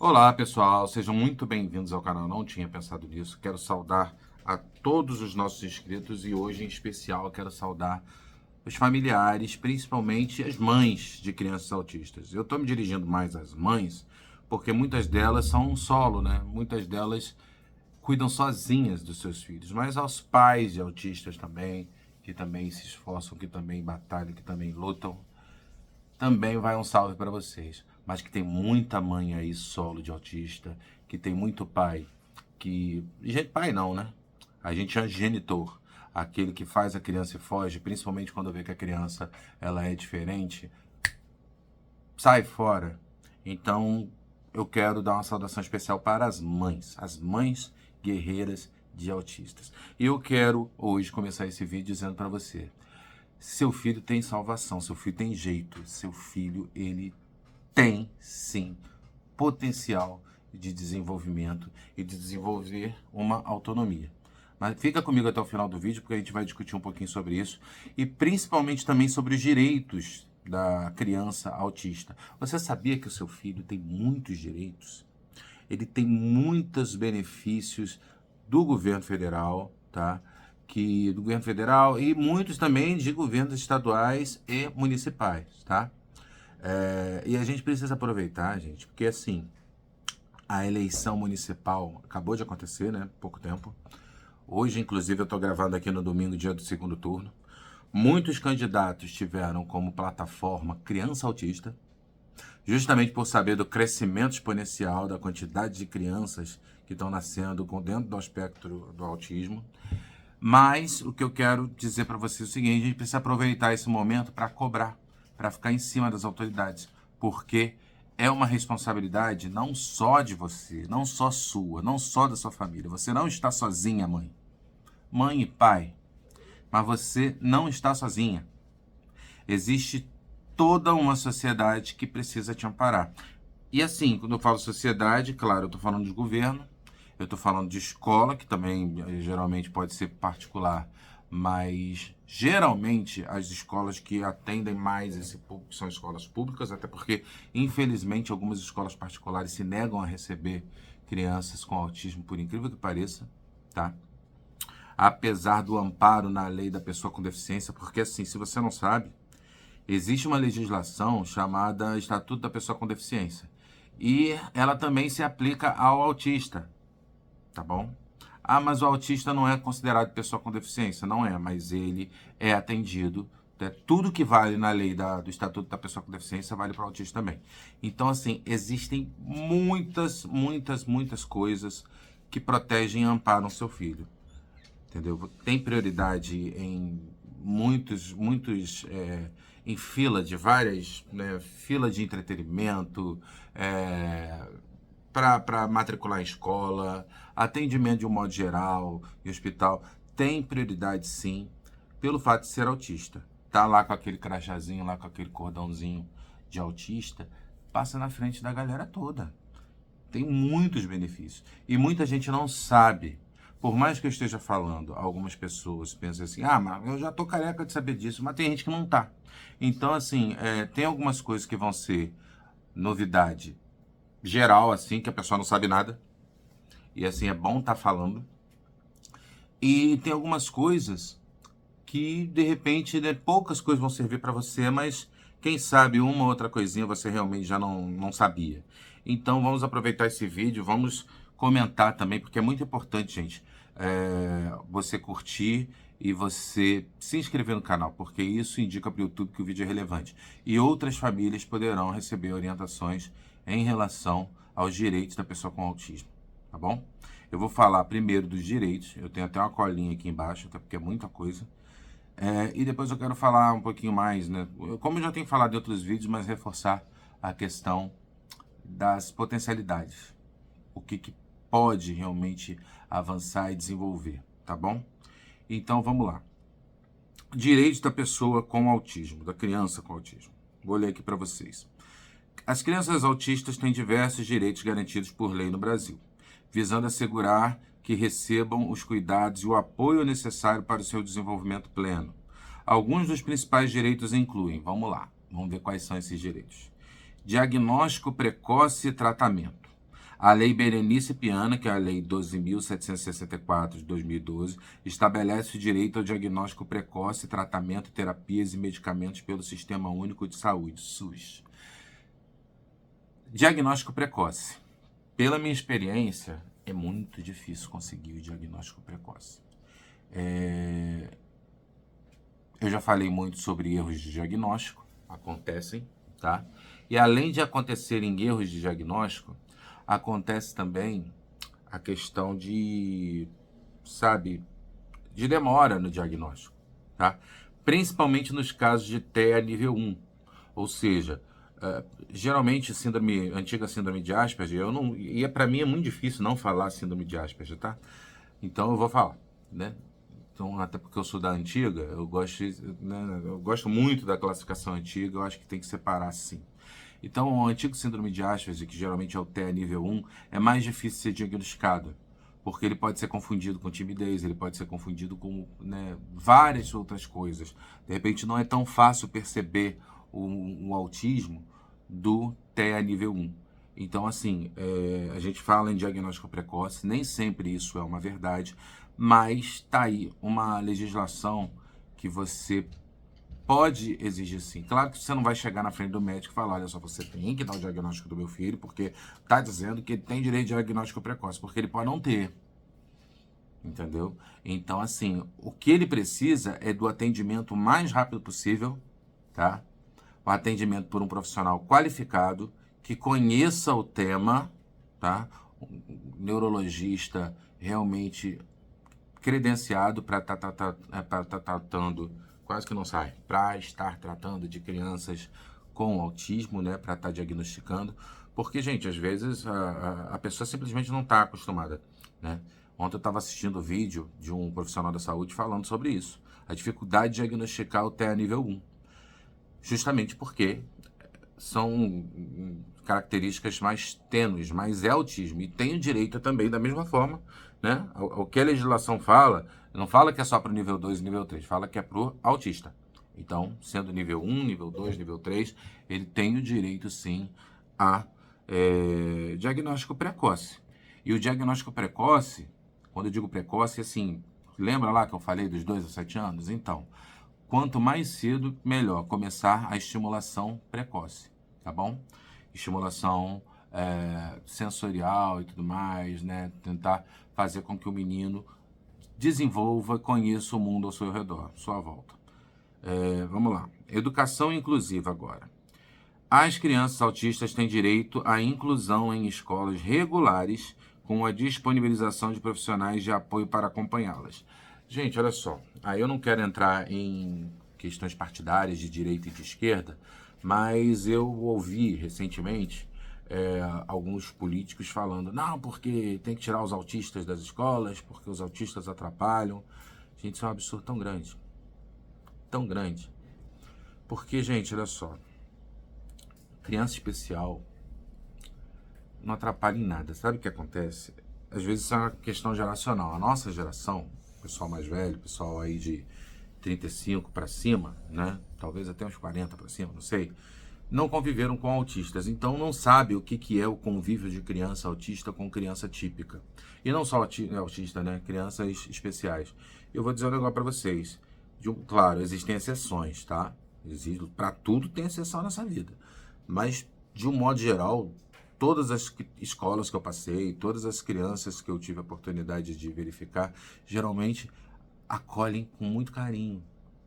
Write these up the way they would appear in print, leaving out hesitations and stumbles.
Olá, pessoal, sejam muito bem-vindos ao canal. Não tinha pensado nisso. Quero saudar a todos os nossos inscritos e hoje, em especial, quero saudar os familiares, principalmente as mães de crianças autistas. Eu estou me dirigindo mais às mães porque muitas delas são um solo, né? Muitas delas cuidam sozinhas dos seus filhos, mas aos pais de autistas também, que também se esforçam, que também batalham, que também lutam, também vai um salve para vocês. Mas que tem muita mãe aí solo de autista, que tem muito pai que... Gente, pai não, né? A gente é genitor, aquele que faz a criança e foge, principalmente quando vê que a criança ela é diferente, sai fora. Então, eu quero dar uma saudação especial para as mães guerreiras de autistas. E eu quero hoje começar esse vídeo dizendo para você: seu filho tem salvação, seu filho tem jeito, seu filho, ele tem sim potencial de desenvolvimento e de desenvolver uma autonomia. Mas fica comigo até o final do vídeo, porque a gente vai discutir um pouquinho sobre isso e principalmente também sobre os direitos da criança autista. Você sabia que o seu filho tem muitos direitos? Ele tem muitos benefícios do governo federal, tá? Do governo federal e muitos também de governos estaduais e municipais, tá? E a gente precisa aproveitar, gente, porque assim, a eleição municipal acabou de acontecer, né? Pouco tempo. Hoje, inclusive, eu estou gravando aqui no domingo, dia do segundo turno. Muitos candidatos tiveram como plataforma criança autista, justamente por saber do crescimento exponencial da quantidade de crianças que estão nascendo dentro do espectro do autismo. Mas o que eu quero dizer para vocês é o seguinte: a gente precisa aproveitar esse momento para cobrar, para ficar em cima das autoridades, porque é uma responsabilidade não só de você, não só sua, não só da sua família. Você não está sozinha, mãe e pai, mas você não está sozinha. Existe toda uma sociedade que precisa te amparar. E assim, quando eu falo sociedade, claro, eu estou falando de governo, eu estou falando de escola, que também geralmente pode ser particular, mas geralmente as escolas que atendem mais esse público são escolas públicas, até porque, infelizmente, algumas escolas particulares se negam a receber crianças com autismo, por incrível que pareça, tá? Apesar do amparo na lei da pessoa com deficiência, porque assim, se você não sabe, existe uma legislação chamada Estatuto da Pessoa com Deficiência e ela também se aplica ao autista, tá bom? Ah, mas o autista não é considerado pessoa com deficiência. Não é, mas ele é atendido. Tudo que vale na lei do Estatuto da Pessoa com Deficiência vale para o autista também. Então, assim, existem muitas coisas que protegem e amparam o seu filho. Entendeu? Tem prioridade em em fila de várias, né, fila de entretenimento, para matricular em escola, atendimento de um modo geral, em hospital, tem prioridade sim, pelo fato de ser autista. Tá lá com aquele crachazinho, lá com aquele cordãozinho de autista, passa na frente da galera toda. Tem muitos benefícios. E muita gente não sabe. Por mais que eu esteja falando, algumas pessoas pensam assim: ah, mas eu já tô careca de saber disso, mas tem gente que não tá. Então, assim, tem algumas coisas que vão ser novidade geral, assim, que a pessoa não sabe nada. E assim, é bom estar falando. E tem algumas coisas que, de repente, né, poucas coisas vão servir para você, mas quem sabe uma ou outra coisinha você realmente já não sabia. Então, vamos aproveitar esse vídeo, vamos comentar também, porque é muito importante, gente, você curtir e você se inscrever no canal, porque isso indica para o YouTube que o vídeo é relevante. E outras famílias poderão receber orientações em relação aos direitos da pessoa com autismo, tá bom? Eu vou falar primeiro dos direitos, eu tenho até uma colinha aqui embaixo, até porque é muita coisa. E depois eu quero falar um pouquinho mais, né? Como eu já tenho falado em outros vídeos, mas reforçar a questão das potencialidades. O que pode realmente avançar e desenvolver, tá bom? Então vamos lá. Direitos da pessoa com autismo, da criança com autismo. Vou ler aqui para vocês. As crianças autistas têm diversos direitos garantidos por lei no Brasil, visando assegurar que recebam os cuidados e o apoio necessário para o seu desenvolvimento pleno. Alguns dos principais direitos incluem, vamos lá, vamos ver quais são esses direitos. Diagnóstico precoce e tratamento. A Lei Berenice Piana, que é a Lei 12.764 de 2012, estabelece o direito ao diagnóstico precoce, tratamento, terapias e medicamentos pelo Sistema Único de Saúde, SUS. Diagnóstico precoce. Pela minha experiência, é muito difícil conseguir o diagnóstico precoce. Eu já falei muito sobre erros de diagnóstico, acontecem, tá? E além de acontecerem erros de diagnóstico, acontece também a questão de, sabe, de demora no diagnóstico, tá? Principalmente nos casos de TEA nível 1, ou seja, geralmente antiga síndrome de Asperger, para mim é muito difícil não falar síndrome de Asperger, tá? Então eu vou falar, né? Então, até porque eu sou da antiga, eu gosto muito da classificação antiga, eu acho que tem que separar sim. Então, o antigo síndrome de Asperger, que geralmente é o TEA nível 1, é mais difícil de ser diagnosticado, porque ele pode ser confundido com timidez, ele pode ser confundido com, né, várias outras coisas. De repente, não é tão fácil perceber o autismo do TEA nível 1. Então, assim, a gente fala em diagnóstico precoce, nem sempre isso é uma verdade, mas está aí uma legislação que você pode exigir sim. Claro que você não vai chegar na frente do médico e falar, olha só, você tem que dar o diagnóstico do meu filho, porque está dizendo que ele tem direito de diagnóstico precoce, porque ele pode não ter. Entendeu? Então, assim, o que ele precisa é do atendimento mais rápido possível, tá? O atendimento por um profissional qualificado, que conheça o tema, tá? Um neurologista realmente credenciado para estar tratando, quase que não sai, para estar tratando de crianças com autismo, né? Para estar diagnosticando. Porque, gente, às vezes a pessoa simplesmente não está acostumada, né? Ontem eu estava assistindo o vídeo de um profissional da saúde falando sobre isso. A dificuldade de diagnosticar o TEA nível 1. Justamente porque são características mais tênues, mas é autismo. E tem o direito também, da mesma forma, né? O que a legislação fala, não fala que é só para o nível 2 e nível 3, fala que é para o autista. Então, sendo nível 1, nível 2, nível 3, ele tem o direito, sim, a diagnóstico precoce. E o diagnóstico precoce, quando eu digo precoce, assim, lembra lá que eu falei dos 2 a 7 anos? Então, quanto mais cedo, melhor começar a estimulação precoce, tá bom? Estimulação sensorial e tudo mais, né? Tentar fazer com que o menino desenvolva, conheça o mundo ao seu redor, sua volta. Vamos lá. Educação inclusiva agora. As crianças autistas têm direito à inclusão em escolas regulares com a disponibilização de profissionais de apoio para acompanhá-las. Gente, olha só, aí eu não quero entrar em questões partidárias de direita e de esquerda, mas eu ouvi recentemente alguns políticos falando, não, porque tem que tirar os autistas das escolas, porque os autistas atrapalham. Gente, isso é um absurdo tão grande. Tão grande. Porque, gente, olha só, criança especial não atrapalha em nada. Sabe o que acontece? Às vezes isso é uma questão geracional. A nossa geração, pessoal mais velho, pessoal aí de 35 para cima, né? Talvez até uns 40 para cima, não sei, não conviveram com autistas, então não sabe o que é o convívio de criança autista com criança típica. E não só autista, né? Crianças especiais. Eu vou dizer um negócio para vocês. Claro, existem exceções, tá? Para tudo tem exceção nessa vida. Mas, de um modo geral, todas as escolas que eu passei, todas as crianças que eu tive a oportunidade de verificar, geralmente acolhem com muito carinho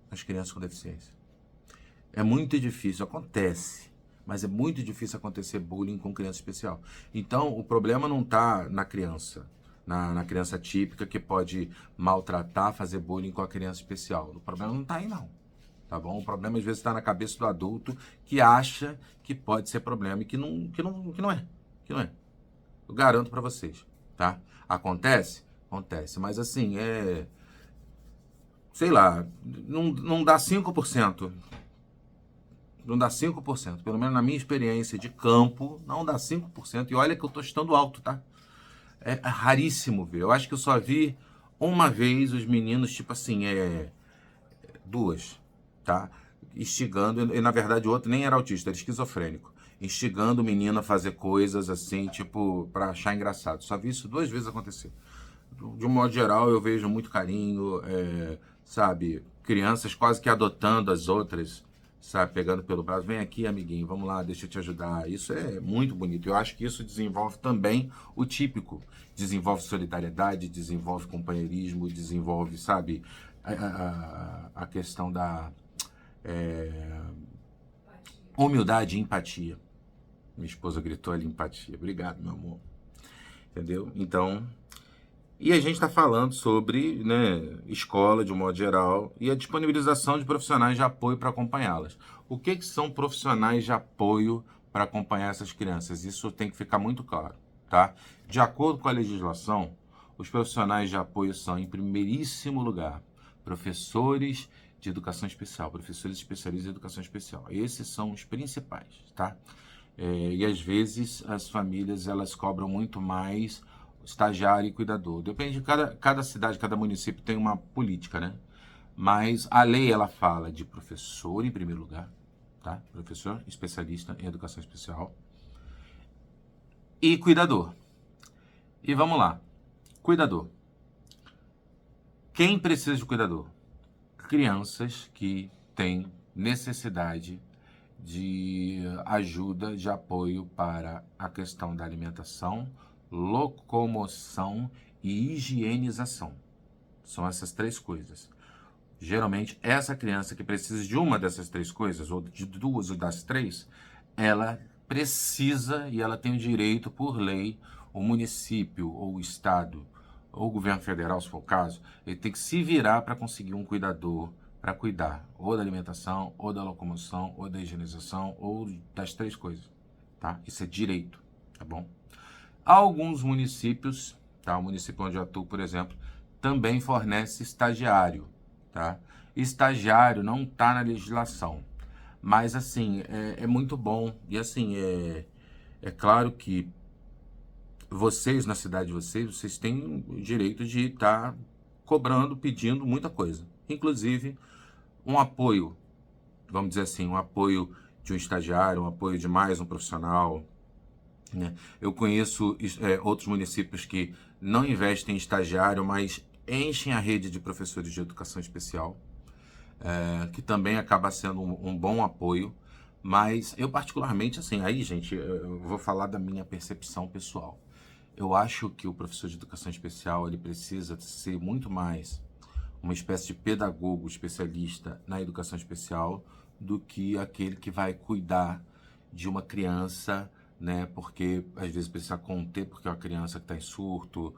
as crianças com deficiência. É muito difícil, acontece, mas é muito difícil acontecer bullying com criança especial. Então, o problema não está na criança, na criança típica que pode maltratar, fazer bullying com a criança especial. O problema não está aí, não. Tá bom? O problema às vezes está na cabeça do adulto que acha que pode ser problema e que não é. Que não é. Eu garanto para vocês, tá? Acontece? Acontece. Mas assim, sei lá, não dá 5%. Não dá 5%. Pelo menos na minha experiência de campo, não dá 5%. E olha que eu tô estando alto, tá? É raríssimo ver. Eu acho que eu só vi uma vez os meninos, tipo assim, duas, tá? Instigando, e na verdade o outro nem era autista, era esquizofrênico. instigando o menino a fazer coisas assim, tipo, para achar engraçado. Só vi isso 2 vezes acontecer. De um modo geral, eu vejo muito carinho, sabe? Crianças quase que adotando as outras, sabe? Pegando pelo braço, vem aqui, amiguinho, vamos lá, deixa eu te ajudar. Isso é muito bonito. Eu acho que isso desenvolve também o típico. Desenvolve solidariedade, desenvolve companheirismo, desenvolve, sabe? A questão da humildade e empatia. Minha esposa gritou ali, empatia. Obrigado, meu amor. Entendeu? Então, e a gente está falando sobre, né, escola de um modo geral e a disponibilização de profissionais de apoio para acompanhá-las. O que são profissionais de apoio para acompanhar essas crianças? Isso tem que ficar muito claro, tá? De acordo com a legislação, os profissionais de apoio são, em primeiríssimo lugar, professores de educação especial, professores especialistas em educação especial. Esses são os principais, tá? E às vezes as famílias elas cobram muito mais estagiário e cuidador. Depende de cada cidade, cada município tem uma política, né? Mas a lei ela fala de professor em primeiro lugar, tá? Professor especialista em educação especial e cuidador. E vamos lá, cuidador. Quem precisa de cuidador? Crianças que têm necessidade de ajuda, de apoio para a questão da alimentação, locomoção e higienização. São essas 3 coisas. Geralmente, essa criança que precisa de uma dessas 3 coisas, ou de 2 ou das 3, ela precisa e ela tem o direito, por lei, o município ou o estado, ou o governo federal, se for o caso, ele tem que se virar para conseguir um cuidador para cuidar ou da alimentação, ou da locomoção, ou da higienização, ou das 3 coisas, tá? Isso é direito, tá bom? Alguns municípios, tá? O município onde eu atuo, por exemplo, também fornece estagiário, tá? Estagiário não está na legislação, mas assim, é muito bom. E assim, é claro que vocês, na cidade de vocês têm o direito de estar cobrando, pedindo muita coisa. Inclusive, um apoio, vamos dizer assim, um apoio de um estagiário, um apoio de mais um profissional, né? Eu conheço outros municípios que não investem em estagiário, mas enchem a rede de professores de educação especial, que também acaba sendo um bom apoio. Mas eu particularmente, assim, aí, gente, eu vou falar da minha percepção pessoal. Eu acho que o professor de educação especial, ele precisa ser muito mais uma espécie de pedagogo especialista na educação especial do que aquele que vai cuidar de uma criança, né? Porque às vezes precisa conter porque é uma criança que está em surto,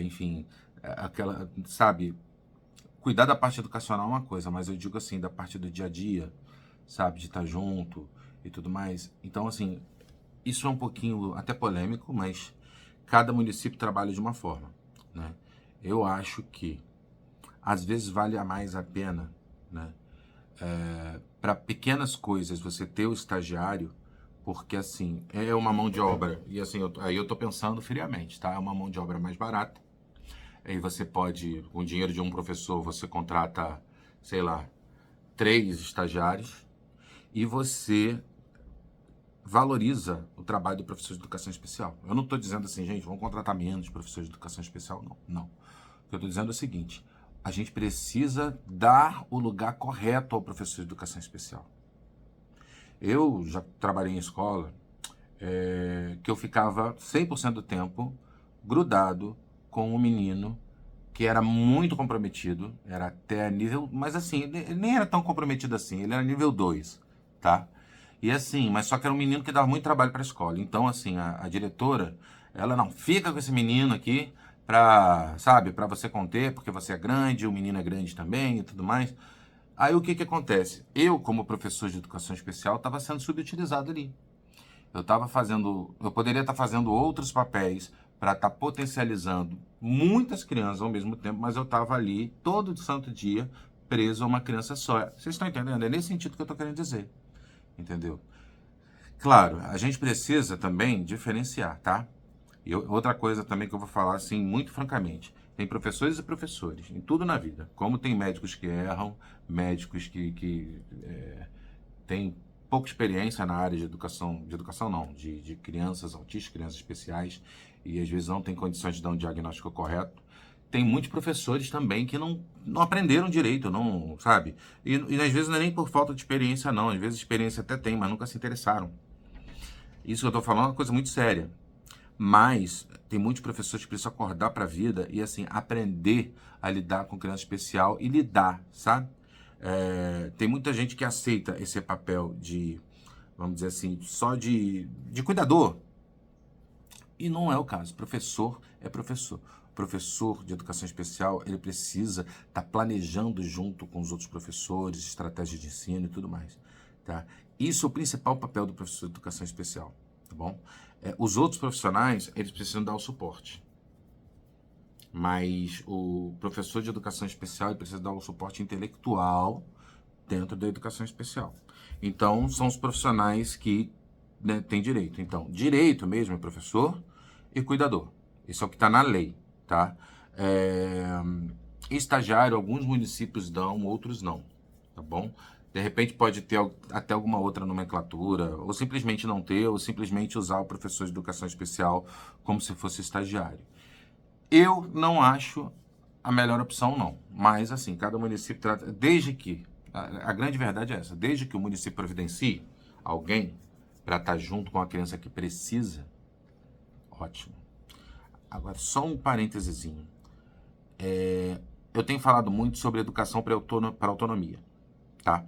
enfim, aquela, sabe? Cuidar da parte educacional é uma coisa, mas eu digo assim, da parte do dia a dia, sabe? De estar junto e tudo mais. Então, assim, isso é um pouquinho até polêmico, mas cada município trabalha de uma forma, né? Eu acho que às vezes vale mais a pena, né? Para pequenas coisas você ter o estagiário, porque assim, é uma mão de obra, e assim, aí eu tô pensando friamente, tá? É uma mão de obra mais barata, aí você pode, com o dinheiro de um professor, você contrata, sei lá, 3 estagiários, e você valoriza o trabalho do professor de educação especial. Eu não estou dizendo assim, gente, vamos contratar menos professores de educação especial, não, não. O que eu estou dizendo é o seguinte, a gente precisa dar o lugar correto ao professor de educação especial. Eu já trabalhei em escola que eu ficava 100% do tempo grudado com um menino que era muito comprometido, era até nível, mas assim, ele nem era tão comprometido assim, ele era nível 2, tá? E assim, mas só que era um menino que dava muito trabalho para a escola. Então, assim, a diretora, ela não fica com esse menino aqui pra, sabe, para você conter, porque você é grande, o menino é grande também e tudo mais. Aí o que que acontece? Eu, como professor de educação especial, estava sendo subutilizado ali. Eu poderia estar fazendo outros papéis para estar potencializando muitas crianças ao mesmo tempo, mas eu estava ali todo santo dia preso a uma criança só. Vocês estão entendendo? É nesse sentido que eu estou querendo dizer. Entendeu? Claro, a gente precisa também diferenciar, tá? E outra coisa também que eu vou falar assim, muito francamente, tem professores e professores em tudo na vida. Como tem médicos que erram, médicos que têm pouca experiência na área de educação não, de crianças autistas, crianças especiais, e às vezes não tem condições de dar um diagnóstico correto. Tem muitos professores também que não aprenderam direito, não, sabe? E às vezes não é nem por falta de experiência, não. Às vezes experiência até tem, mas nunca se interessaram. Isso que eu tô falando é uma coisa muito séria. Mas tem muitos professores que precisam acordar para a vida e, assim, aprender a lidar com criança especial e lidar, sabe? Tem muita gente que aceita esse papel de, vamos dizer assim, só de cuidador. E não é o caso. Professor é professor. Professor de educação especial, ele precisa estar planejando junto com os outros professores, estratégias de ensino e tudo mais. Tá? Isso é o principal papel do professor de educação especial. Tá bom? Os outros profissionais, eles precisam dar o suporte. Mas o professor de educação especial, ele precisa dar o suporte intelectual dentro da educação especial. Então, são os profissionais que, né, têm direito. Então, direito mesmo é professor e cuidador. Isso é o que está na lei, tá? Estagiário, alguns municípios dão, outros não, tá bom? De repente pode ter até alguma outra nomenclatura, ou simplesmente não ter, ou simplesmente usar o professor de educação especial como se fosse estagiário. Eu não acho a melhor opção, não. Mas, assim, cada município trata... Desde que... A grande verdade é essa. Desde que o município providencie alguém para estar junto com a criança que precisa, ótimo. Agora, só um parêntesezinho. Eu tenho falado muito sobre educação para autonomia, tá?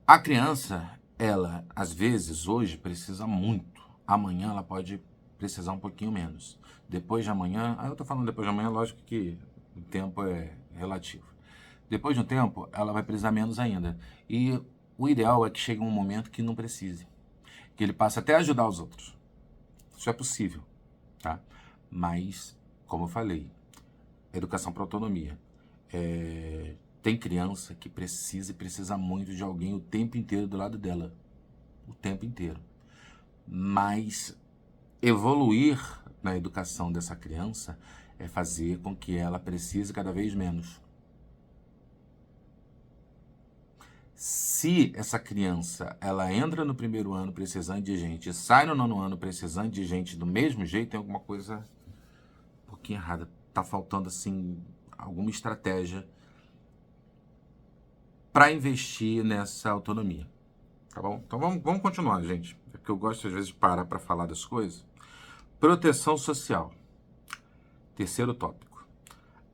A criança, ela, às vezes, hoje, precisa muito. Amanhã ela pode precisar um pouquinho menos. Depois de amanhã... eu tô falando depois de amanhã, lógico que o tempo é relativo. Depois de um tempo, ela vai precisar menos ainda. E o ideal é que chegue um momento que não precise. Que ele passe até a ajudar os outros. Isso é possível, tá? Mas, como eu falei, educação para autonomia. Tem criança que precisa muito de alguém o tempo inteiro do lado dela. O tempo inteiro. Mas evoluir na educação dessa criança é fazer com que ela precise cada vez menos. Se essa criança, ela entra no primeiro ano precisando de gente e sai no nono ano precisando de gente do mesmo jeito, tem alguma coisa um pouquinho errada. Tá faltando, assim, alguma estratégia para investir nessa autonomia. Tá bom? Então vamos continuar, gente. É que eu gosto, às vezes, de parar para falar das coisas. Proteção social. Terceiro tópico.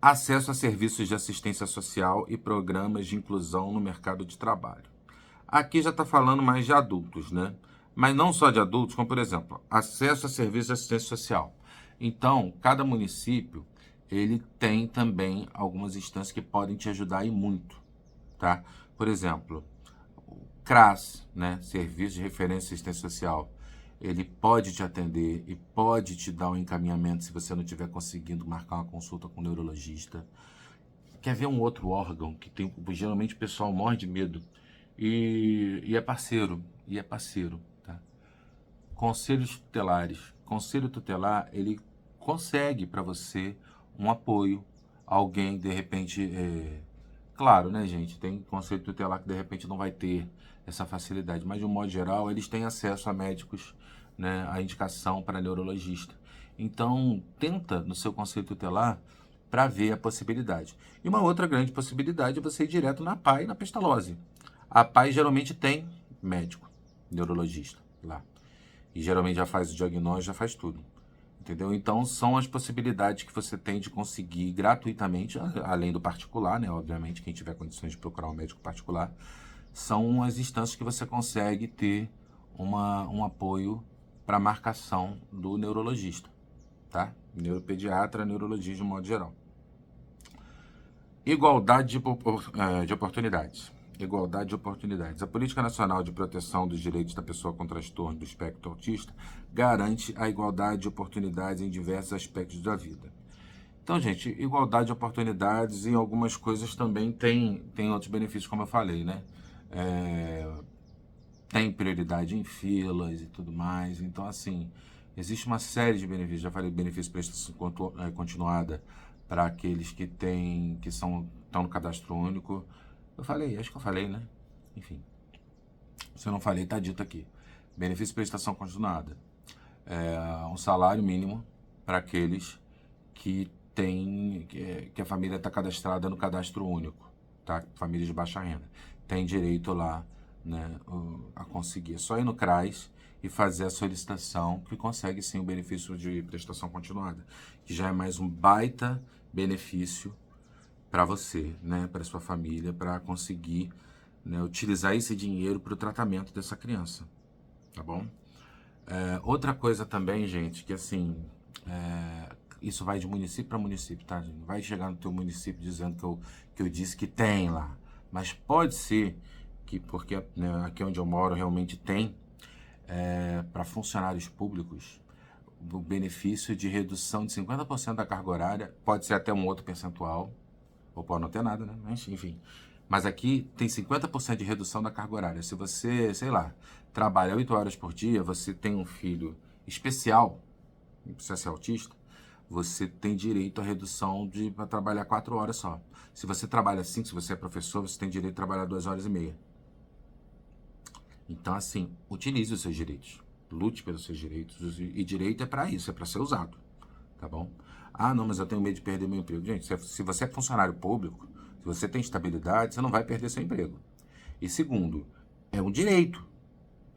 Acesso a serviços de assistência social e programas de inclusão no mercado de trabalho. Aqui já está falando mais de adultos, né? Mas não só de adultos, como, por exemplo, acesso a serviços de assistência social. Então, cada município, ele tem também algumas instâncias que podem te ajudar e muito, tá? Por exemplo, o CRAS, né? Serviço de Referência e Assistência Social. Ele pode te atender e pode te dar um encaminhamento se você não estiver conseguindo marcar uma consulta com o neurologista. Quer ver um outro órgão que tem, geralmente o pessoal morre de medo e é parceiro, tá? Conselhos tutelares. Conselho tutelar, ele consegue para você um apoio, alguém de repente, claro, né, gente, tem conselho tutelar que de repente não vai ter essa facilidade, mas de um modo geral eles têm acesso a médicos, né, a indicação para neurologista. Então, tenta no seu conselho tutelar para ver a possibilidade. E uma outra grande possibilidade é você ir direto na PAI, na Pestalozzi. A PAI geralmente tem médico, neurologista lá. E geralmente já faz o diagnóstico, já faz tudo. Entendeu? Então, são as possibilidades que você tem de conseguir gratuitamente, além do particular, né? Obviamente, quem tiver condições de procurar um médico particular, são as instâncias que você consegue ter um apoio para marcação do neurologista, tá? Neuropediatra, neurologista de um modo geral. Igualdade de oportunidades. Igualdade de oportunidades. A Política Nacional de Proteção dos Direitos da Pessoa com Transtorno do Espectro Autista garante a igualdade de oportunidades em diversos aspectos da vida. Então, gente, igualdade de oportunidades em algumas coisas também tem outros benefícios, como eu falei, né? Tem prioridade em filas e tudo mais. Então, assim, existe uma série de benefícios. Já falei benefício de prestação continuada para aqueles que estão no cadastro único. Acho que eu falei, né? Enfim, se eu não falei, está dito aqui. Benefício de prestação continuada. Um salário mínimo para aqueles que tem, que a família está cadastrada no cadastro único, tá? Família de baixa renda. Tem direito lá, né, a conseguir. É só ir no CRAS e fazer a solicitação que consegue sim o benefício de prestação continuada, que já é mais um baita benefício para você, né, para sua família, para conseguir, né, utilizar esse dinheiro para o tratamento dessa criança, tá bom? Outra coisa também, gente, que assim, isso vai de município para município, tá, gente? Não vai chegar no teu município dizendo que eu disse que tem lá. Mas pode ser que, porque, né, aqui onde eu moro realmente tem, para funcionários públicos, o benefício de redução de 50% da carga horária, pode ser até um outro percentual, ou pode não ter nada, né? Mas, enfim. Mas aqui tem 50% de redução da carga horária. Se você, sei lá, trabalha 8 horas por dia, você tem um filho especial, não precisa ser autista, você tem direito à redução para trabalhar 4 horas só. Se você trabalha 5, se você é professor, você tem direito de trabalhar 2 horas e meia. Então, assim, utilize os seus direitos. Lute pelos seus direitos. E direito é para isso, é para ser usado. Tá bom? Ah, não, mas eu tenho medo de perder meu emprego. Gente, se você é funcionário público, se você tem estabilidade, você não vai perder seu emprego. E segundo, é um direito.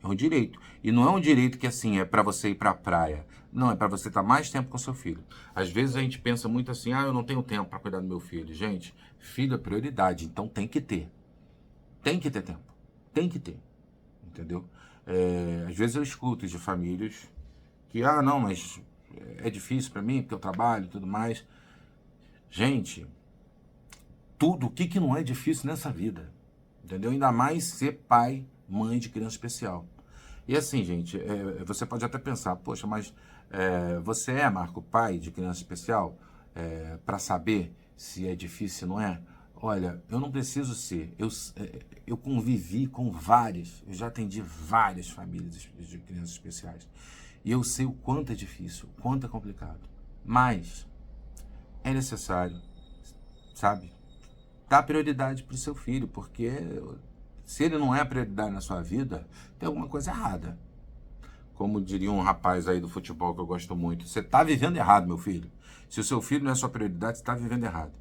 É um direito. E não é um direito que, assim, é para você ir para a praia. Não, é para você estar mais tempo com seu filho. Às vezes a gente pensa muito assim, eu não tenho tempo para cuidar do meu filho. Gente, filho é prioridade, então tem que ter. Tem que ter tempo. Tem que ter. Entendeu? Às vezes eu escuto de famílias que, não, mas é difícil para mim, porque eu trabalho e tudo mais. Gente, tudo, o que não é difícil nessa vida? Entendeu? Ainda mais ser pai, mãe de criança especial. E assim, gente, você pode até pensar, poxa, mas você é, Marco, pai de criança especial, para saber se é difícil ou não é? Olha, eu não preciso ser. Eu convivi com várias, eu já atendi várias famílias de crianças especiais. E eu sei o quanto é difícil, o quanto é complicado. Mas é necessário, sabe? Dar prioridade para o seu filho, porque se ele não é a prioridade na sua vida, tem alguma coisa errada. Como diria um rapaz aí do futebol que eu gosto muito, você está vivendo errado, meu filho. Se o seu filho não é a sua prioridade, você está vivendo errado.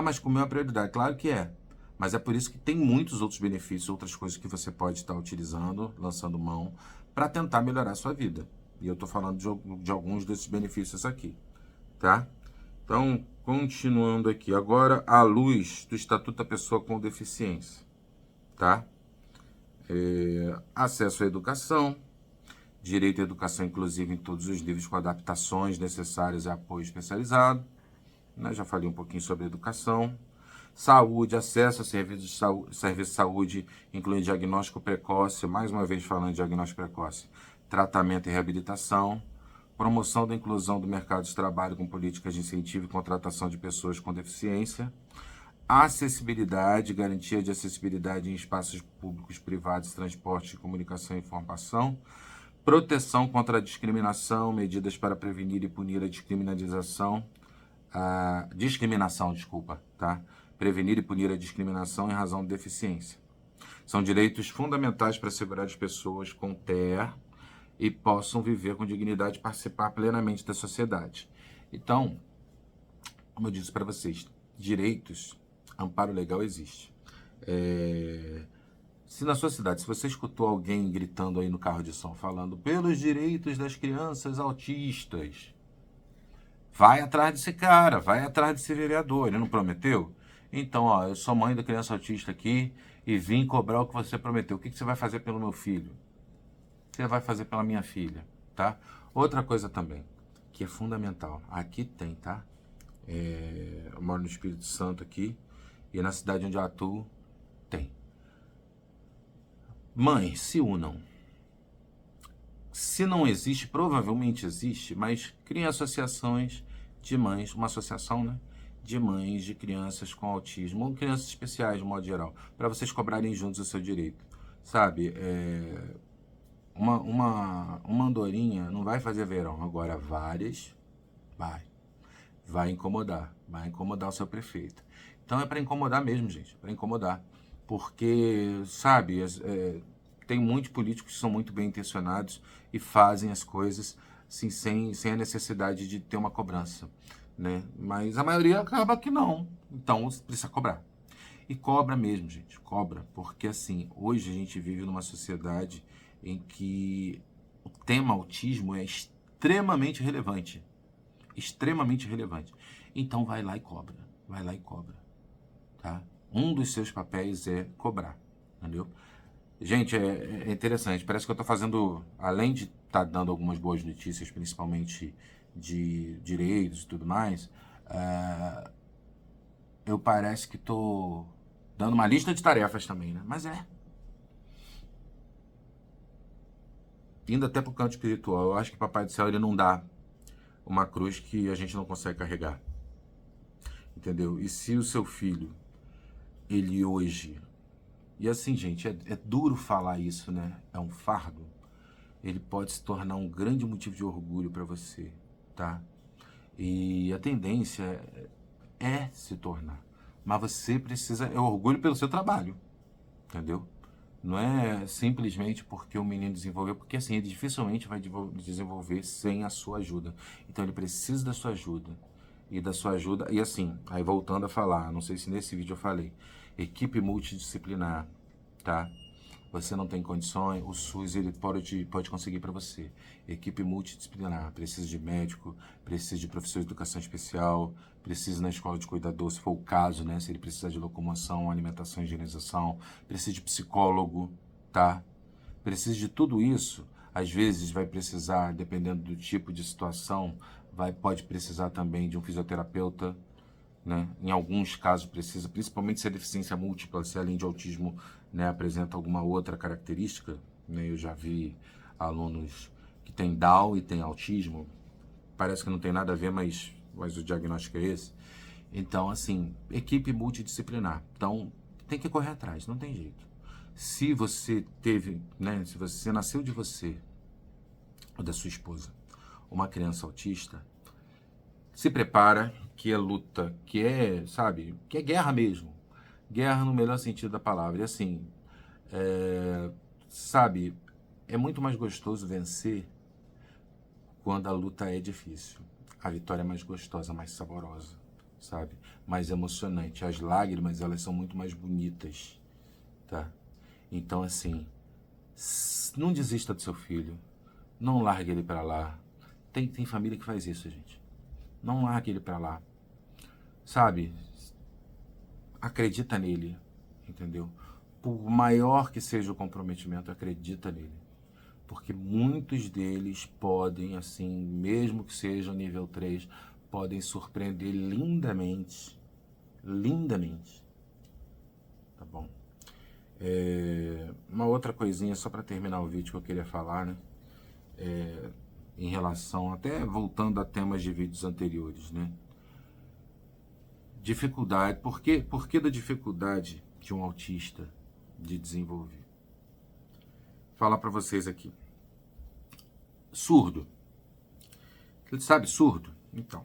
Mas como é a prioridade? Claro que é. Mas é por isso que tem muitos outros benefícios, outras coisas que você pode estar utilizando, lançando mão, para tentar melhorar a sua vida. E eu estou falando de alguns desses benefícios aqui, tá? Então, continuando aqui. Agora, à luz do Estatuto da Pessoa com Deficiência, tá? Acesso à educação, direito à educação inclusiva em todos os níveis com adaptações necessárias e apoio especializado. Já falei um pouquinho sobre educação. Saúde, acesso a serviço de saúde, incluindo diagnóstico precoce, mais uma vez falando de diagnóstico precoce, tratamento e reabilitação, promoção da inclusão do mercado de trabalho com políticas de incentivo e contratação de pessoas com deficiência, acessibilidade, garantia de acessibilidade em espaços públicos, privados, transporte, comunicação e informação, proteção contra a discriminação, medidas para prevenir e punir a discriminação, tá? Prevenir e punir a discriminação em razão de deficiência. São direitos fundamentais para assegurar as pessoas com TEA e possam viver com dignidade e participar plenamente da sociedade. Então, como eu disse para vocês, direitos, amparo legal existe. Se na sua cidade, se você escutou alguém gritando aí no carro de som, falando pelos direitos das crianças autistas, vai atrás desse cara, vai atrás desse vereador, ele não prometeu? Então, eu sou mãe da criança autista aqui e vim cobrar o que você prometeu. O que você vai fazer pelo meu filho? O que você vai fazer pela minha filha, tá? Outra coisa também, que é fundamental, aqui tem, tá? Eu moro no Espírito Santo aqui e na cidade onde eu atuo, tem. Mães, se unam. Se não existe, provavelmente existe, mas criem associações de mães, uma associação, né? De mães de crianças com autismo, ou crianças especiais, de modo geral, para vocês cobrarem juntos o seu direito. Sabe, uma andorinha não vai fazer verão, agora várias, vai incomodar o seu prefeito. Então é para incomodar mesmo, gente, para incomodar. Porque, sabe, tem muitos políticos que são muito bem intencionados e fazem as coisas assim, sem a necessidade de ter uma cobrança, né? Mas a maioria acaba que não. Então, precisa cobrar. E cobra mesmo, gente, cobra. Porque, assim, hoje a gente vive numa sociedade em que o tema autismo é extremamente relevante. Extremamente relevante. Então, vai lá e cobra. Vai lá e cobra, tá? Um dos seus papéis é cobrar, entendeu? Gente, é interessante. Parece que eu estou fazendo, além de estar dando algumas boas notícias, principalmente de direitos e tudo mais, eu parece que estou dando uma lista de tarefas também, né? Mas indo até para o canto espiritual, eu acho que Papai do Céu ele não dá uma cruz que a gente não consegue carregar, entendeu? E se o seu filho, ele hoje... E assim, gente, é duro falar isso, né? É um fardo. Ele pode se tornar um grande motivo de orgulho para você, tá? E a tendência é se tornar. Mas você precisa, é orgulho pelo seu trabalho, entendeu? Não é simplesmente porque o menino desenvolveu, porque assim, ele dificilmente vai desenvolver sem a sua ajuda. Então ele precisa da sua ajuda. E da sua ajuda, e assim, aí voltando a falar, não sei se nesse vídeo eu falei, equipe multidisciplinar, tá? Você não tem condições, o SUS ele pode conseguir para você. Equipe multidisciplinar, precisa de médico, precisa de professor de educação especial, precisa na escola de cuidador, se for o caso, né? Se ele precisar de locomoção, alimentação e higienização, precisa de psicólogo, tá? Precisa de tudo isso. Às vezes vai precisar, dependendo do tipo de situação, pode precisar também de um fisioterapeuta, né? Em alguns casos precisa, principalmente se é deficiência múltipla, se além de autismo, né, apresenta alguma outra característica, né? Eu já vi alunos que têm Down e têm autismo, parece que não tem nada a ver, mas o diagnóstico é esse. Então, assim, equipe multidisciplinar. Então, tem que correr atrás, não tem jeito. Se você teve, né, se você nasceu de você ou da sua esposa uma criança autista, se prepara, que é luta, que é, sabe, que é guerra mesmo. Guerra no melhor sentido da palavra. E assim, sabe, é muito mais gostoso vencer quando a luta é difícil. A vitória é mais gostosa, mais saborosa, sabe? Mais emocionante. As lágrimas, elas são muito mais bonitas, tá? Então, assim, não desista do seu filho. Não largue ele pra lá. Tem família que faz isso, gente. Não largue ele pra lá. Sabe? Acredita nele, entendeu? Por maior que seja o comprometimento, acredita nele. Porque muitos deles podem, assim, mesmo que seja nível 3, podem surpreender lindamente. Lindamente. Tá bom? Uma outra coisinha, só para terminar o vídeo que eu queria falar, né? Em relação, até voltando a temas de vídeos anteriores, né? Dificuldade. Por que da dificuldade de um autista de desenvolver? Vou falar para vocês aqui. Surdo. Você sabe surdo? Então,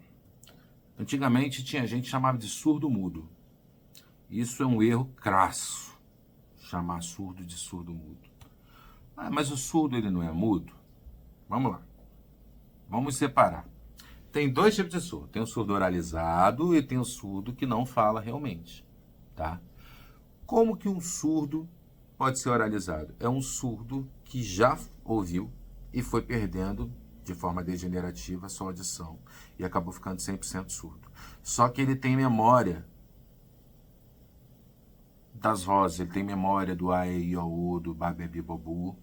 antigamente tinha gente que chamava de surdo-mudo. Isso é um erro crasso, chamar surdo de surdo-mudo. Mas o surdo ele não é mudo? Vamos lá. Vamos separar. Tem dois tipos de surdo. Tem o surdo oralizado e tem o surdo que não fala realmente, tá? Como que um surdo pode ser oralizado? É um surdo que já ouviu e foi perdendo de forma degenerativa a sua audição e acabou ficando 100% surdo. Só que ele tem memória das vozes, ele tem memória do A, E, I, O, U, do Ba, Be, Bi, Bobu.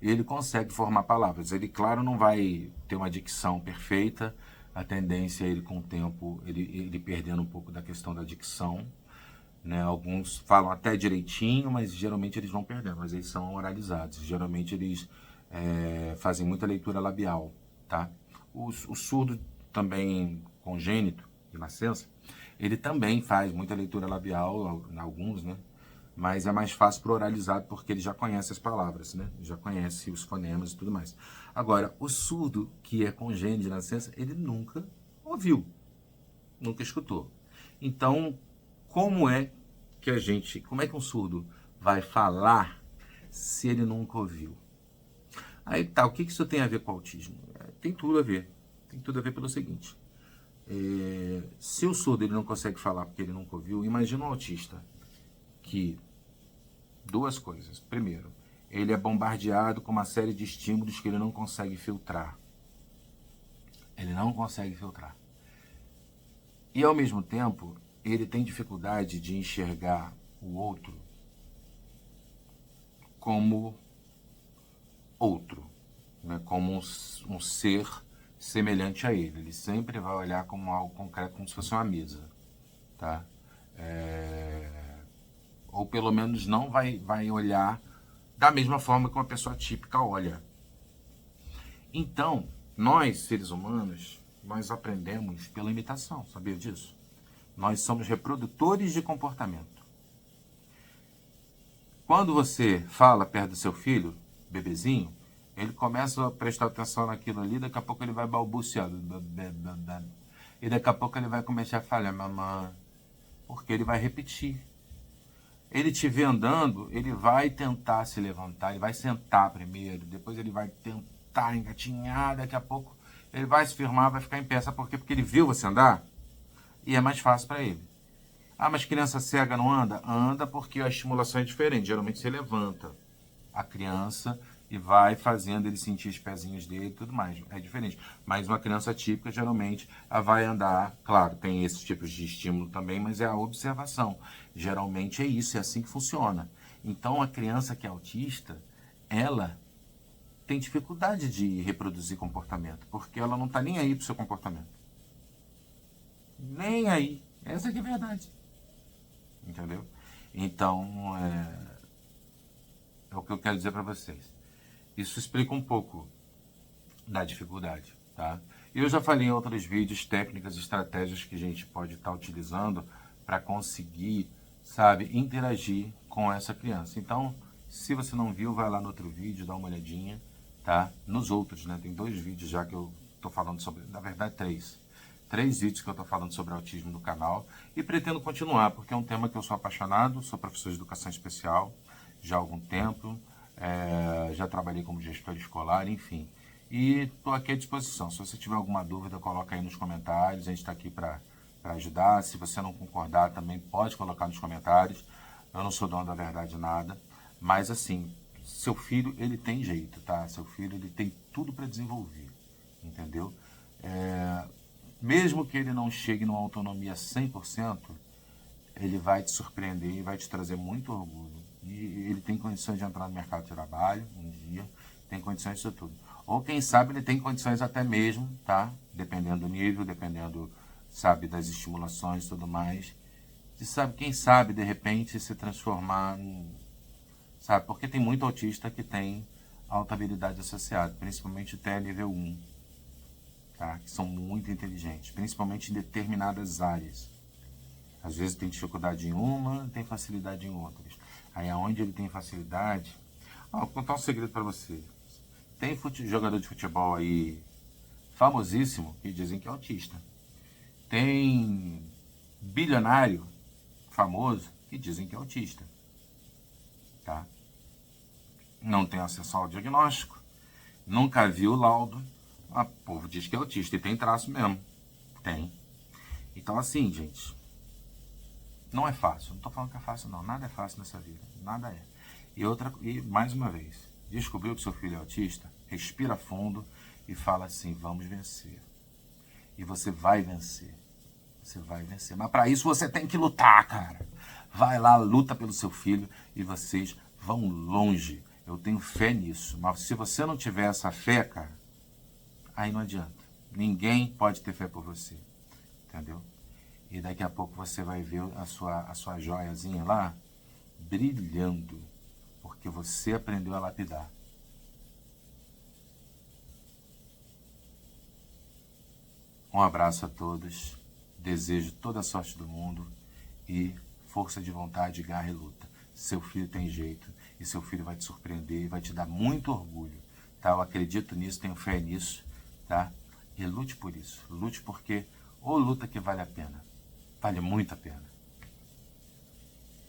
Ele consegue formar palavras. Ele, claro, não vai ter uma dicção perfeita. A tendência é ele, com o tempo, ele perdendo um pouco da questão da dicção, né? Alguns falam até direitinho, mas geralmente eles vão perdendo, mas eles são oralizados. Geralmente eles fazem muita leitura labial, tá? O surdo também congênito, de nascença, ele também faz muita leitura labial, alguns, né? Mas é mais fácil para o oralizado porque ele já conhece as palavras, né? Já conhece os fonemas e tudo mais. Agora, o surdo, que é congênito de nascença, ele nunca ouviu, nunca escutou. Então, como é que um surdo vai falar se ele nunca ouviu? Aí tá, o que isso tem a ver com o autismo? Tem tudo a ver. Tem tudo a ver pelo seguinte. Se o surdo ele não consegue falar porque ele nunca ouviu, imagina um autista que, duas coisas. Primeiro, ele é bombardeado com uma série de estímulos que ele não consegue filtrar. Ele não consegue filtrar. E ao mesmo tempo, ele tem dificuldade de enxergar o outro como outro, né? Como um ser semelhante a ele. Ele sempre vai olhar como algo concreto, como se fosse uma mesa, tá? Ou pelo menos não vai olhar da mesma forma que uma pessoa típica olha. Então, nós, seres humanos, nós aprendemos pela imitação, sabia disso? Nós somos reprodutores de comportamento. Quando você fala perto do seu filho, bebezinho, ele começa a prestar atenção naquilo ali, daqui a pouco ele vai balbuciando. E daqui a pouco ele vai começar a falar, mamãe, porque ele vai repetir. Ele te vê andando, ele vai tentar se levantar, ele vai sentar primeiro, depois ele vai tentar engatinhar, daqui a pouco ele vai se firmar, vai ficar em pé. Sabe por quê? Porque ele viu você andar e é mais fácil para ele. Ah, mas criança cega não anda? Anda porque a estimulação é diferente. Geralmente você levanta a criança e vai fazendo ele sentir os pezinhos dele e tudo mais. É diferente. Mas uma criança típica, geralmente, ela vai andar. Claro, tem esses tipos de estímulo também, mas é a observação. Geralmente é isso, é assim que funciona. Então, a criança que é autista, ela tem dificuldade de reproduzir comportamento, porque ela não está nem aí para o seu comportamento. Nem aí. Essa que é a verdade. Entendeu? Então, é o que eu quero dizer para vocês. Isso explica um pouco da dificuldade, tá? Eu já falei em outros vídeos, técnicas, estratégias que a gente pode estar utilizando para conseguir, sabe, interagir com essa criança. Então, se você não viu, vai lá no outro vídeo, dá uma olhadinha, tá? Nos outros, né? Tem 2 vídeos já que eu tô falando sobre, na verdade 3 vídeos que eu estou falando sobre autismo no canal e pretendo continuar, porque é um tema que eu sou apaixonado, sou professor de educação especial já há algum tempo, já trabalhei como gestor escolar, enfim. E estou aqui à disposição. Se você tiver alguma dúvida, coloca aí nos comentários, a gente está aqui para ajudar. Se você não concordar, também pode colocar nos comentários. Eu não sou dono da verdade nada, mas assim, seu filho, ele tem jeito, tá? Seu filho, ele tem tudo para desenvolver, entendeu? Mesmo que ele não chegue numa autonomia 100%, ele vai te surpreender e vai te trazer muito orgulho. E ele tem condições de entrar no mercado de trabalho um dia, tem condições disso tudo. Ou quem sabe ele tem condições até mesmo, tá? Dependendo do nível, dependendo, sabe, das estimulações e tudo mais. De, sabe, quem sabe, de repente, se transformar em, sabe, porque tem muito autista que tem alta habilidade associada, principalmente até nível 1. Tá? Que são muito inteligentes, principalmente em determinadas áreas. Às vezes tem dificuldade em uma, tem facilidade em outras. Aí aonde ele tem facilidade... vou contar um segredo para você. Tem jogador de futebol aí famosíssimo que dizem que é autista. Tem bilionário famoso que dizem que é autista. Tá? Não tem acesso ao diagnóstico, nunca viu o laudo. O povo diz que é autista e tem traço mesmo. Tem. Então assim, gente, não é fácil. Não estou falando que é fácil, não. Nada é fácil nessa vida. Nada é. E mais uma vez, descobriu que seu filho é autista? Respira fundo e fala assim, vamos vencer. E você vai vencer. Você vai vencer. Mas para isso você tem que lutar, cara. Vai lá, luta pelo seu filho e vocês vão longe. Eu tenho fé nisso. Mas se você não tiver essa fé, cara, aí não adianta. Ninguém pode ter fé por você. Entendeu? E daqui a pouco você vai ver a sua joiazinha lá brilhando. Porque você aprendeu a lapidar. Um abraço a todos. Desejo toda a sorte do mundo. E força de vontade, garra e luta. Seu filho tem jeito. E seu filho vai te surpreender e vai te dar muito orgulho. Tá? Eu acredito nisso, tenho fé nisso. Tá? E lute por isso. Lute porque ou luta que vale a pena. Vale muito a pena.